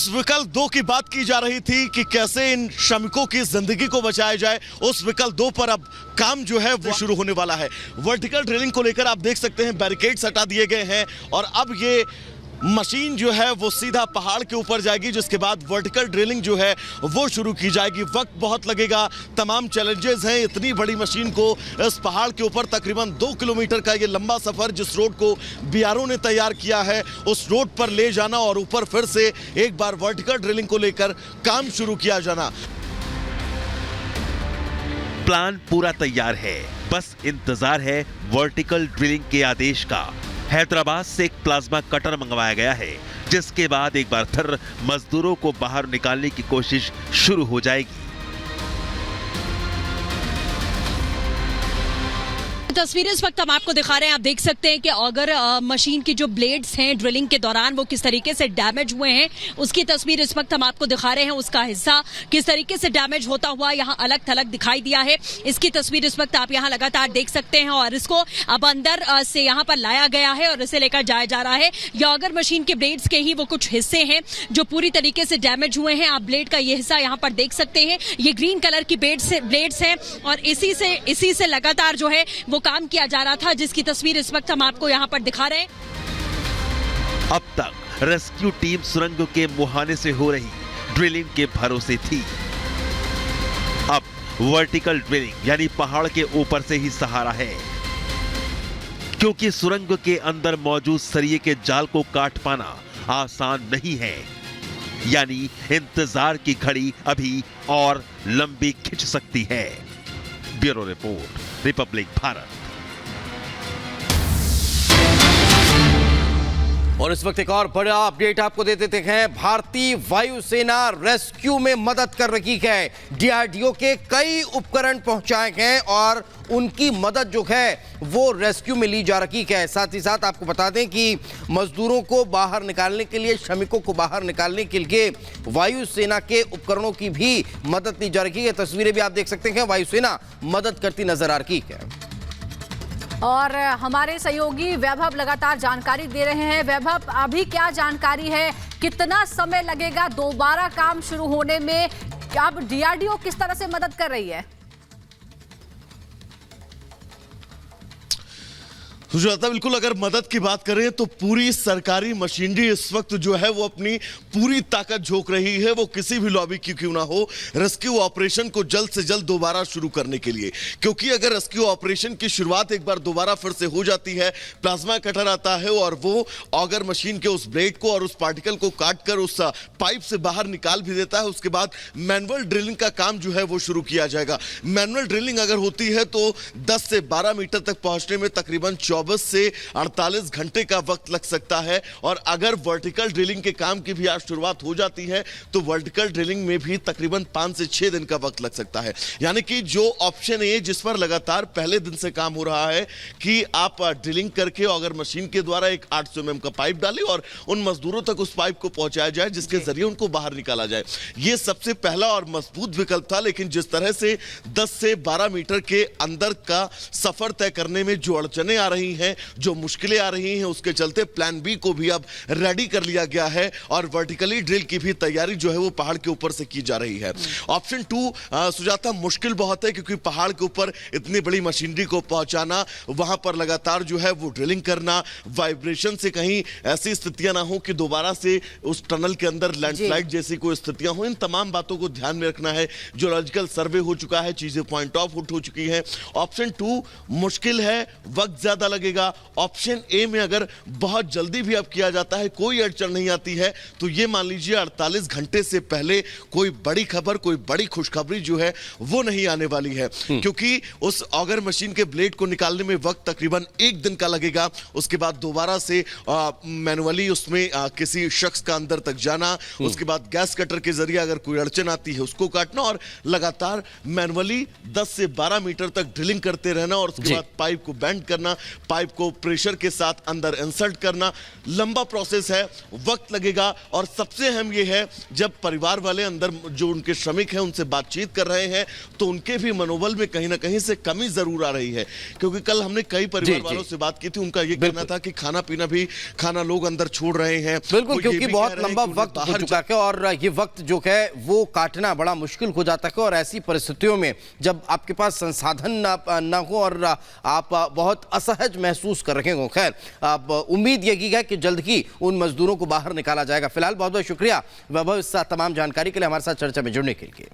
जिस विकल्प 2 की बात की जा रही थी कि कैसे इन श्रमिकों की जिंदगी को बचाया जाए, उस विकल्प 2 पर अब काम जो है वो शुरू होने वाला है। वर्टिकल ड्रिलिंग को लेकर आप देख सकते हैं बैरिकेड्स हटा दिए गए हैं और अब ये मशीन जो है वो सीधा पहाड़ के ऊपर जाएगी, जिसके बाद वर्टिकल ड्रिलिंग जो है वो शुरू की जाएगी। वक्त बहुत लगेगा, तमाम चैलेंजेस हैं। इतनी बड़ी मशीन को इस पहाड़ के ऊपर तकरीबन 2 किलोमीटर का ये लंबा सफर, जिस रोड को बीआरओ ने तैयार किया है, उस रोड पर ले जाना और ऊपर फिर से एक बार वर्टिकल ड्रिलिंग को लेकर काम शुरू किया जाना। प्लान पूरा तैयार है, बस इंतजार है वर्टिकल ड्रिलिंग के आदेश का। हैदराबाद से एक प्लाज्मा कटर मंगवाया गया है, जिसके बाद एक बार फिर मजदूरों को बाहर निकालने की कोशिश शुरू हो जाएगी। तस्वीरें इस वक्त हम आपको दिखा रहे हैं। आप देख सकते हैं कि अगर मशीन की जो ब्लेड्स हैं ड्रिलिंग के दौरान वो किस तरीके से डैमेज हुए हैं, उसकी तस्वीर इस वक्त हम आपको दिखा रहे हैं। उसका हिस्सा किस तरीके से डैमेज होता हुआ यहाँ अलग थलग दिखाई दिया है, इसकी तस्वीर इस वक्त आप यहाँ लगातार देख सकते हैं। और इसको अब अंदर से यहाँ पर लाया गया है और इसे लेकर जाया जा रहा है। या अगर मशीन के ब्लेड्स के ही वो कुछ हिस्से हैं जो पूरी तरीके से डैमेज हुए हैं। आप ब्लेड का ये हिस्सा यहाँ पर देख सकते हैं, ये ग्रीन कलर की ब्लेड्स हैं और इसी से लगातार जो है वो काम किया जा रहा था, जिसकी तस्वीर इस वक्त हम आपको यहां पर दिखा रहे हैं। अब तक रेस्क्यू टीम सुरंग के मुहाने से हो रही ड्रिलिंग के भरोसे थी। अब वर्टिकल ड्रिलिंग यानी पहाड़ के ऊपर से ही सहारा है, क्योंकि सुरंग के अंदर मौजूद सरिये के जाल को काट पाना आसान नहीं है। यानी इंतजार की घड़ी अभी और लंबी खिंच सकती है। Bureau report, Republic Bharat. और इस वक्त एक और बड़ा अपडेट आपको दे देते हैं। भारतीय वायुसेना रेस्क्यू में मदद कर रही है। डीआरडीओ के कई उपकरण पहुंचाए गए और उनकी मदद जो है वो रेस्क्यू में ली जा रही है। साथ ही साथ आपको बता दें कि मजदूरों को बाहर निकालने के लिए, श्रमिकों को बाहर निकालने के लिए वायुसेना के उपकरणों की भी मदद ली जा रही है। तस्वीरें भी आप देख सकते हैं, वायुसेना मदद करती नजर आ रही है। और हमारे सहयोगी वैभव लगातार जानकारी दे रहे हैं। वैभव, अभी क्या जानकारी है, कितना समय लगेगा दोबारा काम शुरू होने में? अब डीआरडीओ किस तरह से मदद कर रही है? सुजाता, बिल्कुल अगर मदद की बात करें तो पूरी सरकारी मशीनरी इस वक्त जो है वो अपनी पूरी ताकत झोंक रही है, वो किसी भी लॉबी की क्यों ना हो, रेस्क्यू ऑपरेशन को जल्द से जल्द दोबारा शुरू करने के लिए। क्योंकि अगर रेस्क्यू ऑपरेशन की शुरुआत एक बार दोबारा फिर से हो जाती है, प्लाज्मा कटर आता है और वो ऑगर मशीन के उस ब्लेड को और उस पार्टिकल को काट कर उस पाइप से बाहर निकाल भी देता है। उसके बाद मैनुअल ड्रिलिंग का काम जो है वो शुरू किया जाएगा। मैनुअल ड्रिलिंग अगर होती है तो 10 से 12 मीटर तक पहुंचने में तकरीबन 24 से 48 घंटे का वक्त लग सकता है। और अगर वर्टिकल ड्रिलिंग के काम की भी आज शुरुआत हो जाती है तो वर्टिकल ड्रिलिंग में भी तकरीबन 5 से 6 दिन का वक्त लग सकता है। यानी कि जो ऑप्शन है जिस पर लगातार पहले दिन से काम हो रहा है कि आप ड्रिलिंग करके अगर मशीन के द्वारा एक 800 mm का पाइप डालें और उन मजदूरों तक उस पाइप को पहुंचाया जाए जिसके जरिए उनको बाहर निकाला जाए, ये सबसे पहला और मजबूत विकल्प था। लेकिन जिस तरह से 10 से 12 मीटर के अंदर का सफर तय करने में जो अड़चने आ रही हैं, जो मुश्किलें आ रही हैं, उसके चलते प्लान बी को भी अब रेडी कर लिया गया है और वर्टिकली ड्रिल की भी तैयारी जो है वो पहाड़ के ऊपर से की जा रही है। ऑप्शन 2 सुजाता, मुश्किल बहुत है क्योंकि पहाड़ के ऊपर इतनी बड़ी मशीनरी को पहुंचाना, वहां पर लगातार जो है वो ड्रिलिंग करना, वाइब्रेशन से कहीं ऐसी स्थितियां ना हो कि दोबारा से उस टनल के अंदर लैंडस्लाइड जैसी कोई स्थितियां हो। इन तमाम बातों को ध्यान में रखना है। जियोलॉजिकल सर्वे हो चुका है, चीजें पॉइंट ऑफ आउट हो चुकी हैं। ऑप्शन 2 मुश्किल है, वक्त ज्यादा लगेगा। ऑप्शन ए में अगर बहुत जल्दी भी अब किया जाता है, कोई अड़चन नहीं आती है, तो ये मान लीजिए 48 घंटे से पहले कोई बड़ी खबर, कोई बड़ी खुशखबरी जो है वो नहीं आने वाली है। क्योंकि उस ऑगर मशीन के ब्लेड को निकालने में वक्त तकरीबन 1 दिन का लगेगा। उसके बाद दोबारा से मैनुअली उसमें किसी शख्स का अंदर तक जाना, उसके बाद गैस कटर के जरिए अगर कोई अड़चन आती है उसको काटना और लगातार मैनुअली 10 से 12 मीटर तक ड्रिलिंग करते रहना और उसके बाद पाइप को बैंड करना, पाइप को प्रेशर के साथ अंदर इंसर्ट करना लंबा प्रोसेस है, वक्त लगेगा। और सबसे अहम ये है, जब परिवार वाले अंदर जो उनके श्रमिक हैं उनसे बातचीत कर रहे हैं तो उनके भी मनोबल में कहीं ना कहीं से कमी जरूर आ रही है, क्योंकि कल हमने कई परिवार वालों से बात की थी, उनका ये कहना था कि खाना लोग अंदर छोड़ रहे हैं। बिल्कुल, क्योंकि बहुत लंबा वक्त हो चुका है और ये वक्त जो है वो काटना बड़ा मुश्किल हो जाता है। और ऐसी परिस्थितियों में जब आपके पास संसाधन ना हो और आप बहुत असहज महसूस कर रहे हो, खैर अब उम्मीद यही है कि जल्द ही उन मजदूरों को बाहर निकाला जाएगा। फिलहाल बहुत बहुत शुक्रिया वैभव इस तमाम जानकारी के लिए हमारे साथ चर्चा में जुड़ने के लिए।